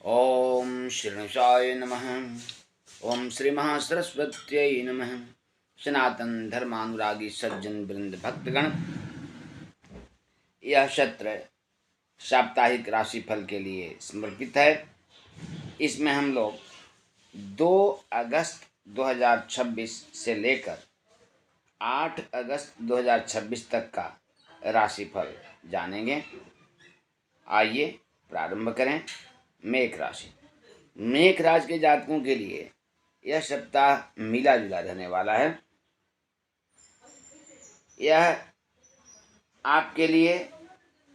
ओम श्री गणेशाय नमः। ओम श्री महासरस्वत्यै नमः। सनातन धर्मानुरागी सज्जन वृंद भक्तगण, यह सत्र साप्ताहिक राशिफल के लिए समर्पित है। इसमें हम लोग 2 अगस्त 2026 से लेकर 8 अगस्त 2026 तक का राशिफल जानेंगे। आइए प्रारंभ करें। मेष राशि। मेष राशि के जातकों के लिए यह सप्ताह मिला जुला रहने वाला है। यह आपके लिए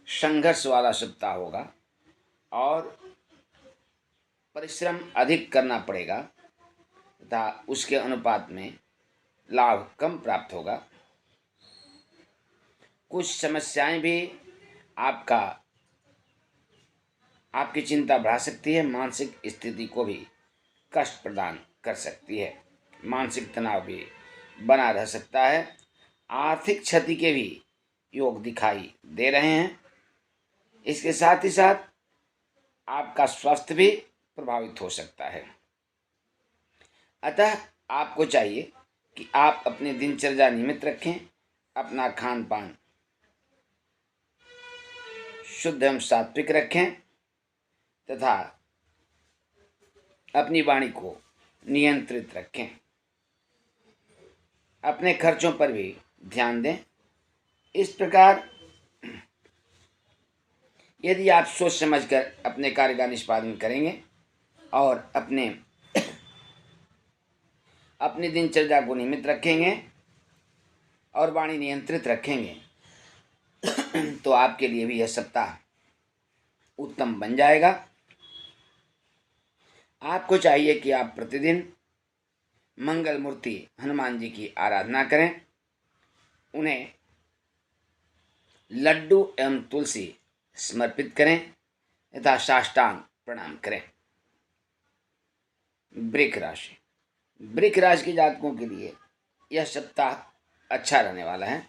संघर्ष वाला सप्ताह होगा और परिश्रम अधिक करना पड़ेगा तथा उसके अनुपात में लाभ कम प्राप्त होगा। कुछ समस्याएं भी आपकी चिंता बढ़ा सकती है। मानसिक स्थिति को भी कष्ट प्रदान कर सकती है। मानसिक तनाव भी बना रह सकता है। आर्थिक क्षति के भी योग दिखाई दे रहे हैं। इसके साथ ही साथ आपका स्वास्थ्य भी प्रभावित हो सकता है। अतः आपको चाहिए कि आप अपनी दिनचर्या नियमित रखें, अपना खान पान शुद्ध एवं सात्विक रखें तथा अपनी वाणी को नियंत्रित रखें। अपने खर्चों पर भी ध्यान दें। इस प्रकार यदि आप सोच समझकर अपने कार्य का निष्पादन करेंगे और अपनी दिनचर्या को नियमित रखेंगे और वाणी नियंत्रित रखेंगे तो आपके लिए भी यह सप्ताह उत्तम बन जाएगा। आपको चाहिए कि आप प्रतिदिन मंगल मूर्ति हनुमान जी की आराधना करें, उन्हें लड्डू एवं तुलसी समर्पित करें तथा साष्टांग प्रणाम करें। वृश्चिक राशि। वृश्चिक राशि के जातकों के लिए यह सप्ताह अच्छा रहने वाला है।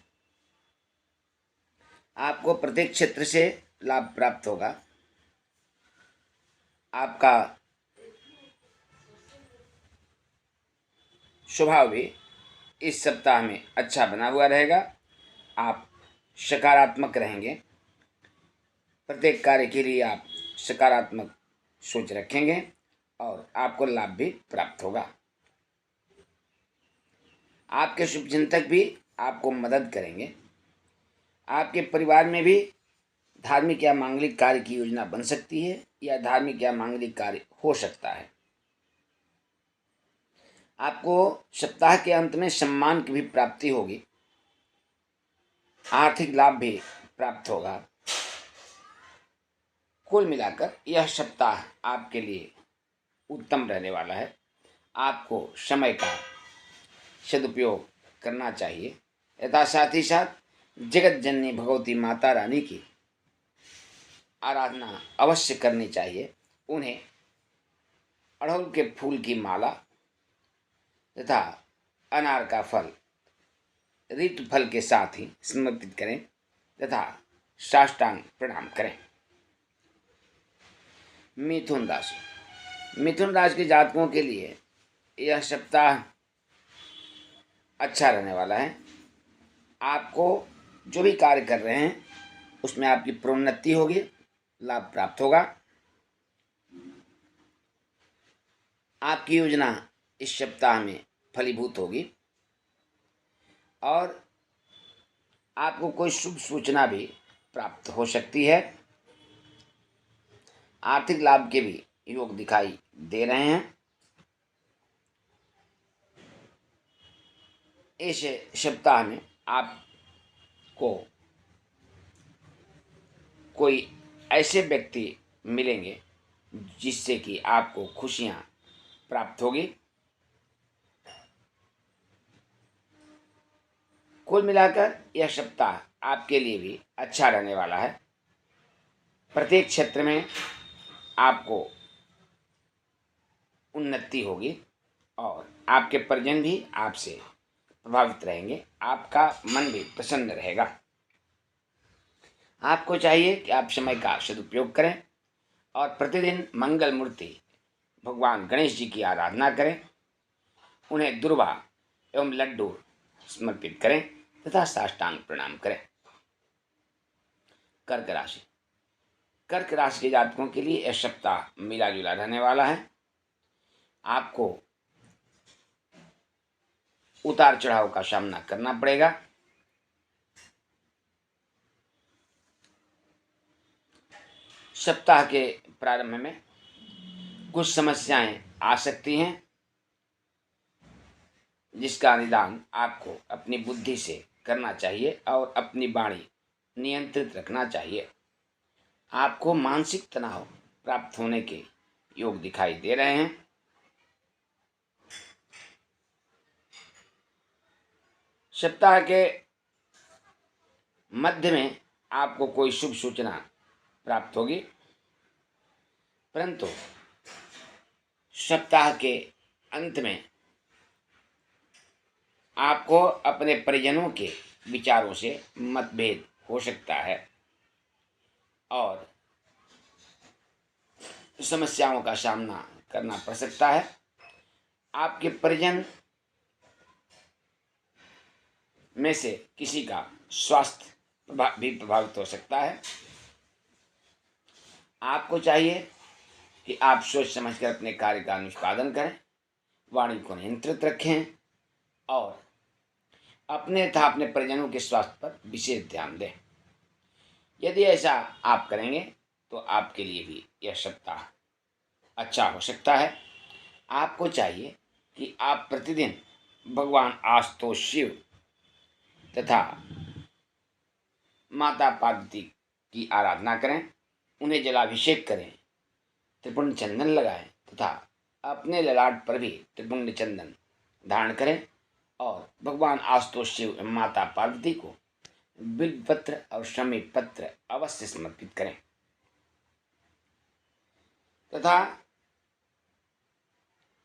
आपको प्रत्येक क्षेत्र से लाभ प्राप्त होगा। आपका स्वभाव भी इस सप्ताह में अच्छा बना हुआ रहेगा। आप सकारात्मक रहेंगे। प्रत्येक कार्य के लिए आप सकारात्मक सोच रखेंगे और आपको लाभ भी प्राप्त होगा। आपके शुभचिंतक भी आपको मदद करेंगे। आपके परिवार में भी धार्मिक या मांगलिक कार्य की योजना बन सकती है या धार्मिक या मांगलिक कार्य हो सकता है। आपको सप्ताह के अंत में सम्मान की भी प्राप्ति होगी। आर्थिक लाभ भी प्राप्त होगा। कुल मिलाकर यह सप्ताह आपके लिए उत्तम रहने वाला है। आपको समय का सदुपयोग करना चाहिए तथा साथ ही साथ जगत जननी भगवती माता रानी की आराधना अवश्य करनी चाहिए। उन्हें अड़हुल के फूल की माला तथा अनार का फल ऋतु फल के साथ ही समर्पित करें तथा साष्टांग प्रणाम करें। मिथुन राशि। मिथुन राशि के जातकों के लिए यह सप्ताह अच्छा रहने वाला है। आपको जो भी कार्य कर रहे हैं उसमें आपकी प्रोन्नति होगी, लाभ प्राप्त होगा। आपकी योजना इस सप्ताह में फलीभूत होगी और आपको कोई शुभ सूचना भी प्राप्त हो सकती है। आर्थिक लाभ के भी योग दिखाई दे रहे हैं। इस सप्ताह में आपको कोई ऐसे व्यक्ति मिलेंगे जिससे कि आपको खुशियां प्राप्त होगी। कुल मिलाकर यह सप्ताह आपके लिए भी अच्छा रहने वाला है। प्रत्येक क्षेत्र में आपको उन्नति होगी और आपके परिजन भी आपसे प्रभावित रहेंगे। आपका मन भी प्रसन्न रहेगा। आपको चाहिए कि आप समय का सदुपयोग करें। और प्रतिदिन मंगल मूर्ति भगवान गणेश जी की आराधना करें, उन्हें दुर्वा एवं लड्डू समर्पित करें तथा साष्टांग प्रणाम करें। कर्क राशि। कर्क राशि के जातकों के लिए यह सप्ताह मिला जुला रहने वाला है। आपको उतार चढ़ाव का सामना करना पड़ेगा। सप्ताह के प्रारंभ में कुछ समस्याएं आ सकती हैं, जिसका निदान आपको अपनी बुद्धि से करना चाहिए और अपनी वाणी नियंत्रित रखना चाहिए। आपको मानसिक तनाव प्राप्त होने के योग दिखाई दे रहे हैं। सप्ताह के मध्य में आपको कोई शुभ सूचना प्राप्त होगी, परंतु सप्ताह के अंत में आपको अपने परिजनों के विचारों से मतभेद हो सकता है और समस्याओं का सामना करना पड़ सकता है। आपके परिजन में से किसी का स्वास्थ्य भी प्रभावित हो सकता है। आपको चाहिए कि आप सोच समझकर अपने कार्य का निष्पादन करें, वाणी को नियंत्रित रखें और अपने तथा अपने परिजनों के स्वास्थ्य पर विशेष ध्यान दें। यदि ऐसा आप करेंगे तो आपके लिए भी यह सप्ताह अच्छा हो सकता है। आपको चाहिए कि आप प्रतिदिन भगवान आशुतोष शिव तथा माता पार्वती की आराधना करें, उन्हें जलाभिषेक करें, त्रिपुंड चंदन लगाएं तथा अपने ललाट पर भी त्रिपुंड चंदन धारण करें और भगवान आशुतोष शिव एवं माता पार्वती को बिल्व पत्र और शमी पत्र अवश्य समर्पित करें तथा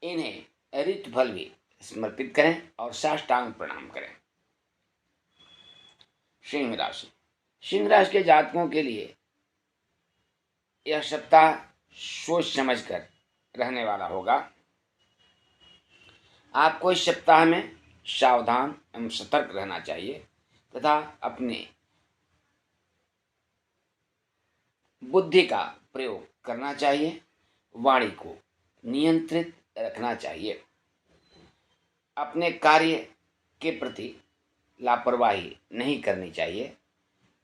इन्हें ऋतु फल भी समर्पित करें और साष्टांग प्रणाम करें। सिंह राशि। सिंह राशि के जातकों के लिए यह सप्ताह सोच समझकर रहने वाला होगा। आपको इस सप्ताह में सावधान एवं सतर्क रहना चाहिए तथा अपनी बुद्धि का प्रयोग करना चाहिए, वाणी को नियंत्रित रखना चाहिए। अपने कार्य के प्रति लापरवाही नहीं करनी चाहिए,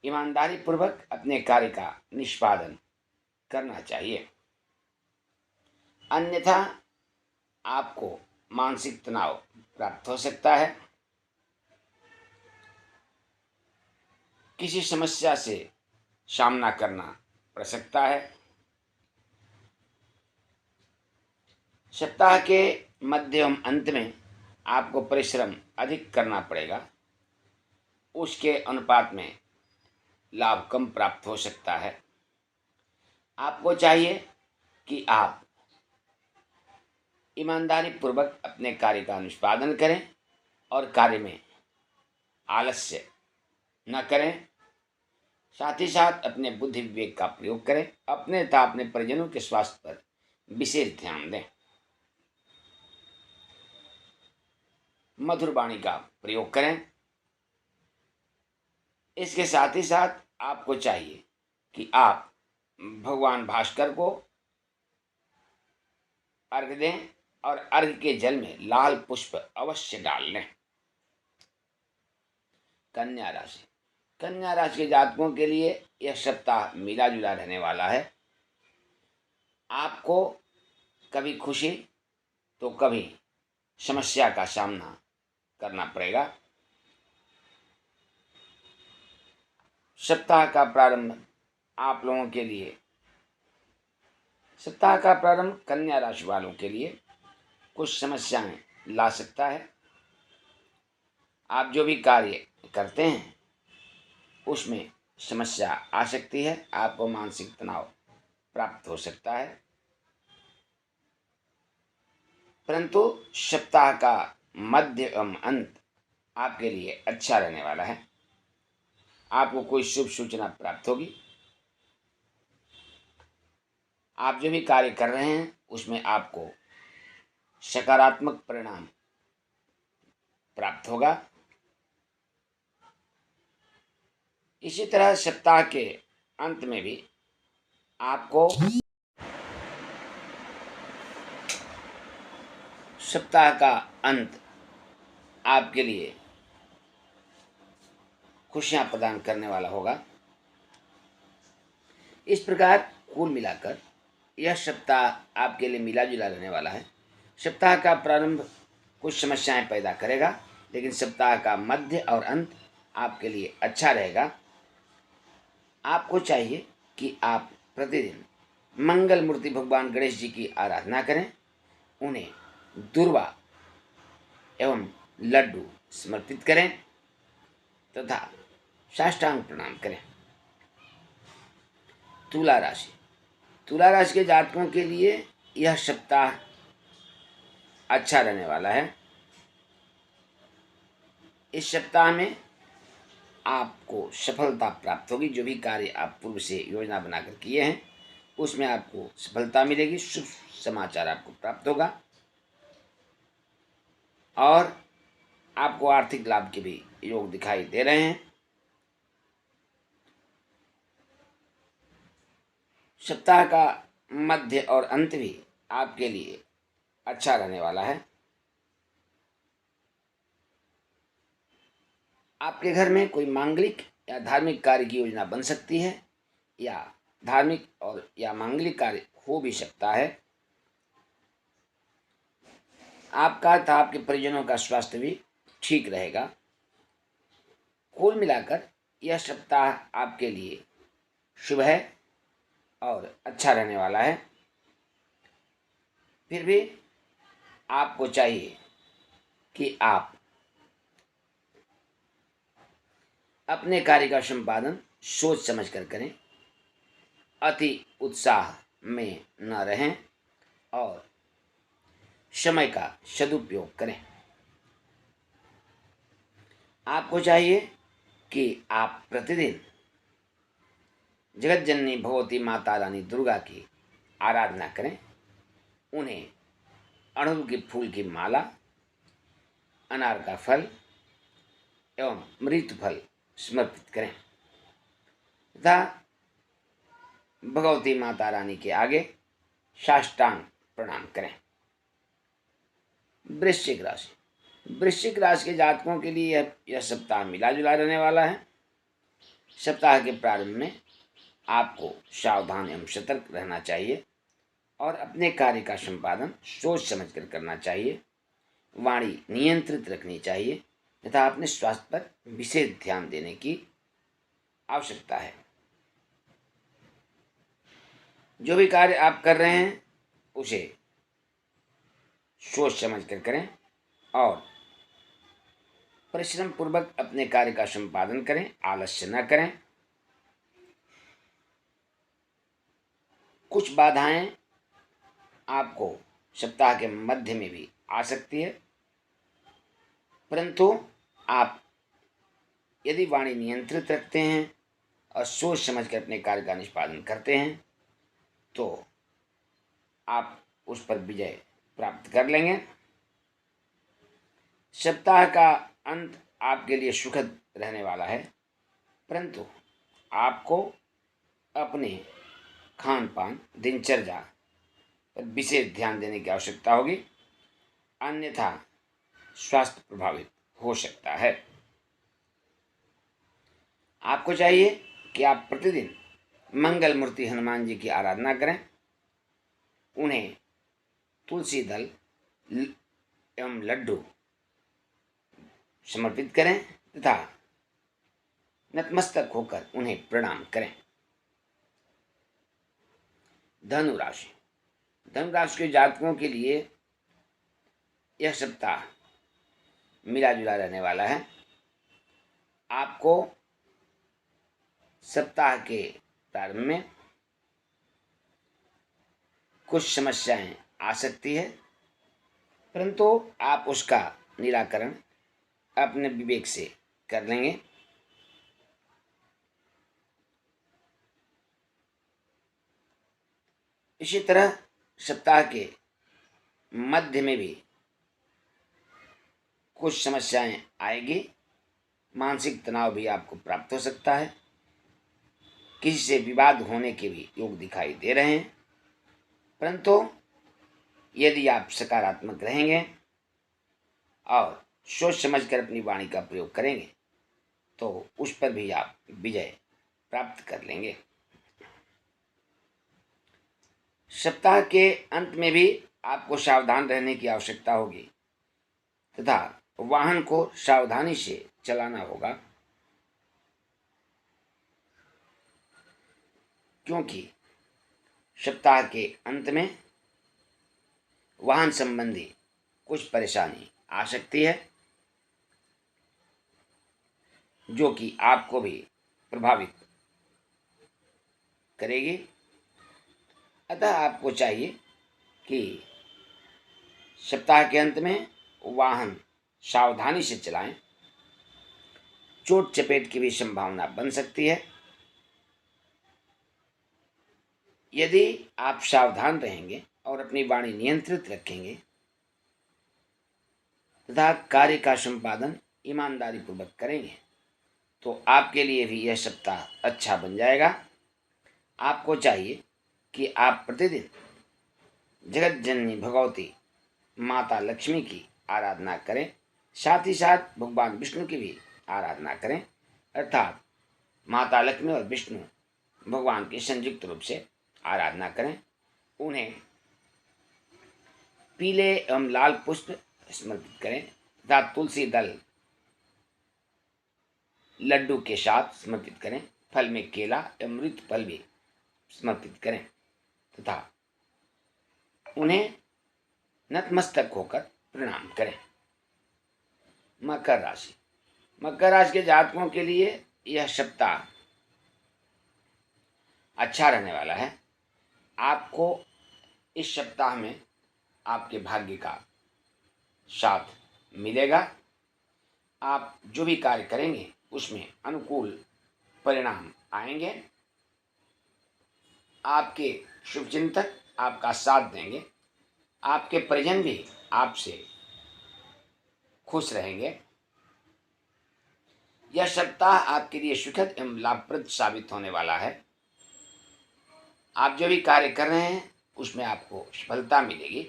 ईमानदारी पूर्वक अपने कार्य का निष्पादन करना चाहिए, अन्यथा आपको मानसिक तनाव प्राप्त हो सकता है। किसी समस्या से सामना करना पड़ सकता है। सप्ताह के मध्य एवं अंत में आपको परिश्रम अधिक करना पड़ेगा, उसके अनुपात में लाभ कम प्राप्त हो सकता है। आपको चाहिए कि आप ईमानदारी पूर्वक अपने कार्य का निष्पादन करें और कार्य में आलस्य न करें, साथ ही साथ अपने बुद्धि विवेक का प्रयोग करें, अपने तथा अपने परिजनों के स्वास्थ्य पर विशेष ध्यान दें, मधुर वाणी का प्रयोग करें। इसके साथ ही साथ आपको चाहिए कि आप भगवान भास्कर को अर्घ्य दें और अर्घ्य के जल में लाल पुष्प अवश्य डाल लें। कन्या राशि। कन्या राशि के जातकों के लिए यह सप्ताह मिला जुला रहने वाला है। आपको कभी खुशी तो कभी समस्या का सामना करना पड़ेगा। सप्ताह का प्रारंभ आप लोगों के लिए सप्ताह का प्रारंभ कन्या राशि वालों के लिए कुछ समस्याएं ला सकता है। आप जो भी कार्य करते हैं उसमें समस्या आ सकती है, आपको मानसिक तनाव प्राप्त हो सकता है, परंतु सप्ताह का मध्य एवं अंत आपके लिए अच्छा रहने वाला है। आपको कोई शुभ सूचना प्राप्त होगी। आप जो भी कार्य कर रहे हैं उसमें आपको सकारात्मक परिणाम प्राप्त होगा। इसी तरह सप्ताह के अंत में भी आपको सप्ताह का अंत आपके लिए खुशियां प्रदान करने वाला होगा। इस प्रकार कुल मिलाकर यह सप्ताह आपके लिए मिला जुला रहने वाला है। सप्ताह का प्रारंभ कुछ समस्याएं पैदा करेगा, लेकिन सप्ताह का मध्य और अंत आपके लिए अच्छा रहेगा। आपको चाहिए कि आप प्रतिदिन मंगल मूर्ति भगवान गणेश जी की आराधना करें, उन्हें दुर्वा एवं लड्डू समर्पित करें तथा साष्टांग प्रणाम करें। तुला राशि, तुला राशि के जातकों के लिए यह सप्ताह अच्छा रहने वाला है। इस सप्ताह में आपको सफलता प्राप्त होगी। जो भी कार्य आप पूर्व से योजना बनाकर किए हैं उसमें आपको सफलता मिलेगी, शुभ समाचार आपको प्राप्त होगा और आपको आर्थिक लाभ के भी योग दिखाई दे रहे हैं। सप्ताह का मध्य और अंत भी आपके लिए अच्छा रहने वाला है। आपके घर में कोई मांगलिक या धार्मिक कार्य की योजना बन सकती है या धार्मिक और या मांगलिक कार्य हो भी सकता है। आपका तथा आपके परिजनों का स्वास्थ्य भी ठीक रहेगा। कुल मिलाकर यह सप्ताह आपके लिए शुभ है और अच्छा रहने वाला है। फिर भी आपको चाहिए कि आप अपने कार्य का संपादन सोच समझ कर करें, अति उत्साह में न रहें और समय का सदुपयोग करें। आपको चाहिए कि आप प्रतिदिन जगत जननी भगवती माता रानी दुर्गा की आराधना करें, उन्हें अड़हुल के फूल की माला, अनार का फल एवं मृत फल समर्पित करें तथा भगवती माता रानी के आगे साष्टांग प्रणाम करें। वृश्चिक राशि, वृश्चिक राशि के जातकों के लिए यह सप्ताह मिला जुला रहने वाला है। सप्ताह के प्रारंभ में आपको सावधान एवं सतर्क रहना चाहिए और अपने कार्य का संपादन सोच समझकर करना चाहिए। वाणी नियंत्रित रखनी चाहिए तथा अपने स्वास्थ्य पर विशेष ध्यान देने की आवश्यकता है। जो भी कार्य आप कर रहे हैं उसे सोच समझ कर करें और परिश्रम पूर्वक अपने कार्य का संपादन करें, आलस्य न करें। कुछ बाधाएं आपको सप्ताह के मध्य में भी आ सकती है, परंतु आप यदि वाणी नियंत्रित रखते हैं और सोच समझ कर अपने कार्य का निष्पादन करते हैं तो आप उस पर विजय प्राप्त कर लेंगे। सप्ताह का अंत आपके लिए सुखद रहने वाला है, परंतु आपको अपने खान पान दिनचर्या पर विशेष ध्यान देने की आवश्यकता होगी, अन्यथा स्वास्थ्य प्रभावित हो सकता है। आपको चाहिए कि आप प्रतिदिन मंगल मूर्ति हनुमान जी की आराधना करें, उन्हें तुलसी दल एवं लड्डू समर्पित करें तथा नतमस्तक होकर उन्हें प्रणाम करें। धनु राशि, धनु राशि के जातकों के लिए यह सप्ताह मिला जुला रहने वाला है। आपको सप्ताह के प्रारंभ में कुछ समस्याएं आ सकती है, परंतु आप उसका निराकरण अपने विवेक से कर लेंगे। इसी तरह सप्ताह के मध्य में भी कुछ समस्याएं आएगी, मानसिक तनाव भी आपको प्राप्त हो सकता है, किसी से विवाद होने के भी योग दिखाई दे रहे हैं। परंतु यदि आप सकारात्मक रहेंगे और सोच समझकर अपनी वाणी का प्रयोग करेंगे तो उस पर भी आप विजय प्राप्त कर लेंगे। सप्ताह के अंत में भी आपको सावधान रहने की आवश्यकता होगी तथा वाहन को सावधानी से चलाना होगा, क्योंकि सप्ताह के अंत में वाहन संबंधी कुछ परेशानी आ सकती है जो कि आपको भी प्रभावित करेगी। अतः आपको चाहिए कि सप्ताह के अंत में वाहन सावधानी से चलाएं। चोट चपेट की भी संभावना बन सकती है। यदि आप सावधान रहेंगे और अपनी वाणी नियंत्रित रखेंगे तथा कार्य का संपादन ईमानदारी पूर्वक करेंगे तो आपके लिए भी यह सप्ताह अच्छा बन जाएगा। आपको चाहिए कि आप प्रतिदिन जगत जननी भगवती माता लक्ष्मी की आराधना करें, साथ ही साथ भगवान विष्णु की भी आराधना करें, अर्थात माता लक्ष्मी और विष्णु भगवान की संयुक्त रूप से आराधना करें। उन्हें पीले एवं लाल पुष्प समर्पित करें तथा तुलसी दल लड्डू के साथ समर्पित करें। फल में केला एवं मृत फल भी समर्पित करें तथा उन्हें नतमस्तक होकर प्रणाम करें। मकर राशि, मकर राशि के जातकों के लिए यह सप्ताह अच्छा रहने वाला है। आपको इस सप्ताह में आपके भाग्य का साथ मिलेगा। आप जो भी कार्य करेंगे उसमें अनुकूल परिणाम आएंगे। आपके शुभचिंतक आपका साथ देंगे। आपके परिजन भी आपसे खुश रहेंगे। यह सप्ताह आपके लिए सुखद एवं लाभप्रद साबित होने वाला है। आप जो भी कार्य कर रहे हैं उसमें आपको सफलता मिलेगी।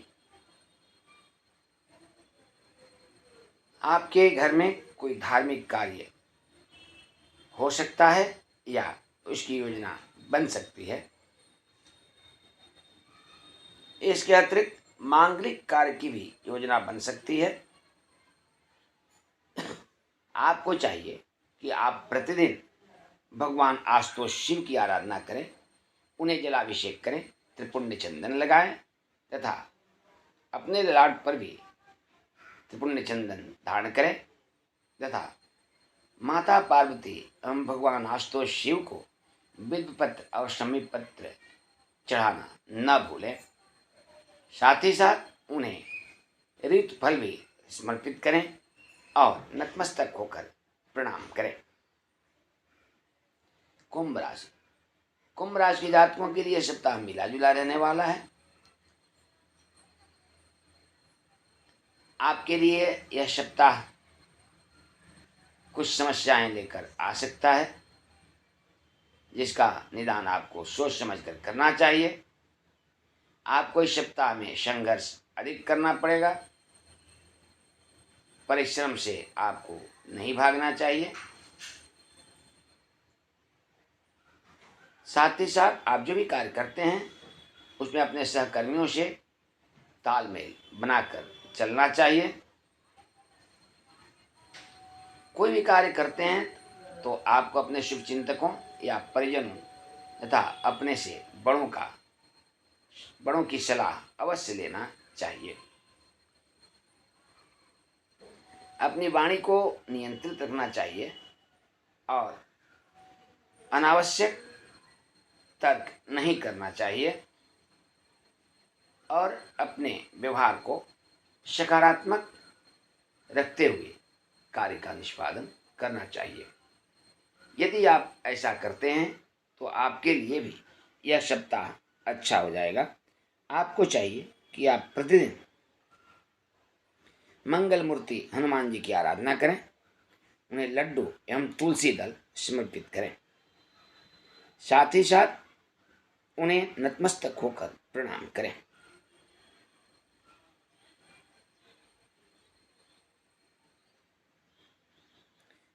आपके घर में कोई धार्मिक कार्य हो सकता है या उसकी योजना बन सकती है। इसके अतिरिक्त मांगलिक कार्य की भी योजना बन सकती है। आपको चाहिए कि आप प्रतिदिन भगवान आशुतोष शिव की आराधना करें, उन्हें जलाभिषेक करें, त्रिपुण्य चंदन लगाएं तथा अपने ललाट पर भी त्रिपुण्य चंदन धारण करें तथा माता पार्वती एवं भगवान आशुतोष शिव को बिल्वपत्र और समीप पत्र चढ़ाना न भूलें। साथ ही साथ उन्हें ऋतु फल भी समर्पित करें और नतमस्तक होकर प्रणाम करें। कुंभ राशि, कुंभ राशि के जातकों के लिए सप्ताह मिला जुला रहने वाला है। आपके लिए यह सप्ताह कुछ समस्याएं लेकर आ सकता है, जिसका निदान आपको सोच समझकर करना चाहिए। आपको इस सप्ताह में संघर्ष अधिक करना पड़ेगा। परिश्रम से आपको नहीं भागना चाहिए। साथ ही साथ आप जो भी कार्य करते हैं उसमें अपने सहकर्मियों से तालमेल बनाकर चलना चाहिए। कोई भी कार्य करते हैं तो आपको अपने शुभचिंतकों या परिजनों तथा अपने से बड़ों की सलाह अवश्य लेना चाहिए। अपनी वाणी को नियंत्रित रखना चाहिए और अनावश्यक तर्क नहीं करना चाहिए और अपने व्यवहार को सकारात्मक रखते हुए कार्य का निष्पादन करना चाहिए। यदि आप ऐसा करते हैं तो आपके लिए भी यह सप्ताह अच्छा हो जाएगा। आपको चाहिए कि आप प्रतिदिन मंगल मूर्ति हनुमान जी की आराधना करें, उन्हें लड्डू एवं तुलसी दल समर्पित करें। साथ ही साथ उन्हें नतमस्तक होकर प्रणाम करें।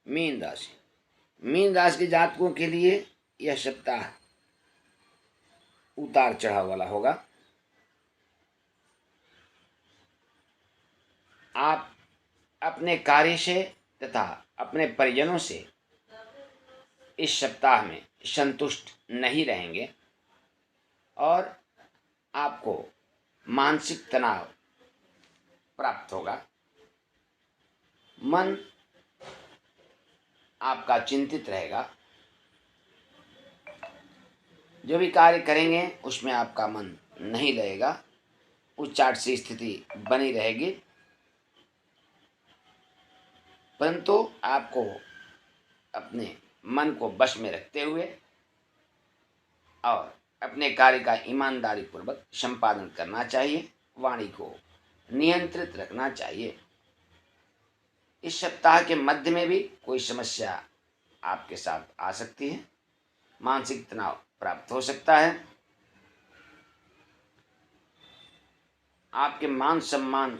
मीन राशि, मीन राशि के जातकों के लिए यह सप्ताह उतार चढ़ाव वाला होगा। आप अपने कार्य से तथा अपने परिजनों से इस सप्ताह में संतुष्ट नहीं रहेंगे और आपको मानसिक तनाव प्राप्त होगा। मन आपका चिंतित रहेगा। जो भी कार्य करेंगे उसमें आपका मन नहीं लगेगा, उच्चाट सी स्थिति बनी रहेगी। परंतु आपको अपने मन को वश में रखते हुए और अपने कार्य का ईमानदारी पूर्वक संपादन करना चाहिए। वाणी को नियंत्रित रखना चाहिए। इस सप्ताह के मध्य में भी कोई समस्या आपके साथ आ सकती है। मानसिक तनाव प्राप्त हो सकता है। आपके मान सम्मान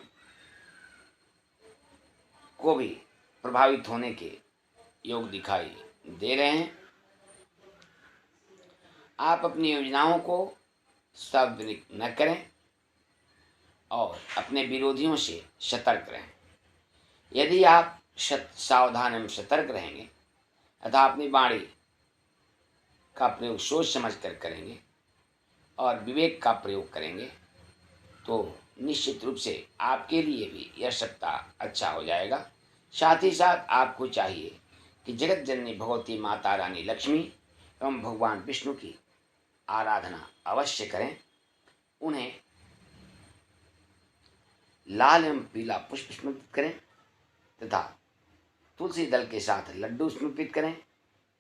को भी प्रभावित होने के योग दिखाई दे रहे हैं। आप अपनी योजनाओं को सार्वजनिक न करें और अपने विरोधियों से सतर्क रहें। यदि आप सावधान एवं सतर्क रहेंगे तथा अपनी वाणी का प्रयोग सोच समझ कर करेंगे और विवेक का प्रयोग करेंगे तो निश्चित रूप से आपके लिए भी यह सप्ताह अच्छा हो जाएगा। साथ ही साथ आपको चाहिए कि जगत जननी भगवती माता रानी लक्ष्मी एवं भगवान विष्णु की आराधना अवश्य करें। उन्हें लाल एवं पीला पुष्प समर्पित करें तथा तुलसी दल के साथ लड्डू समर्पित करें।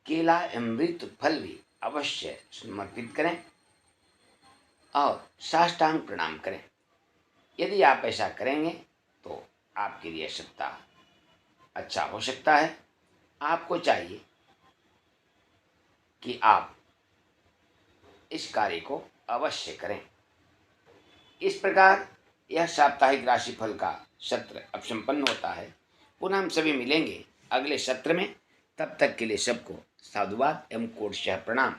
केला एवं मृत फल भी अवश्य समर्पित करें और साष्टांग प्रणाम करें। यदि आप ऐसा करेंगे तो आपके लिए सप्ताह अच्छा हो सकता है। आपको चाहिए कि आप इस कार्य को अवश्य करें। इस प्रकार यह साप्ताहिक राशिफल का सत्र अब संपन्न होता है। पुनः हम सभी मिलेंगे अगले सत्र में। तब तक के लिए सबको साधुवाद एवं कोटशः प्रणाम।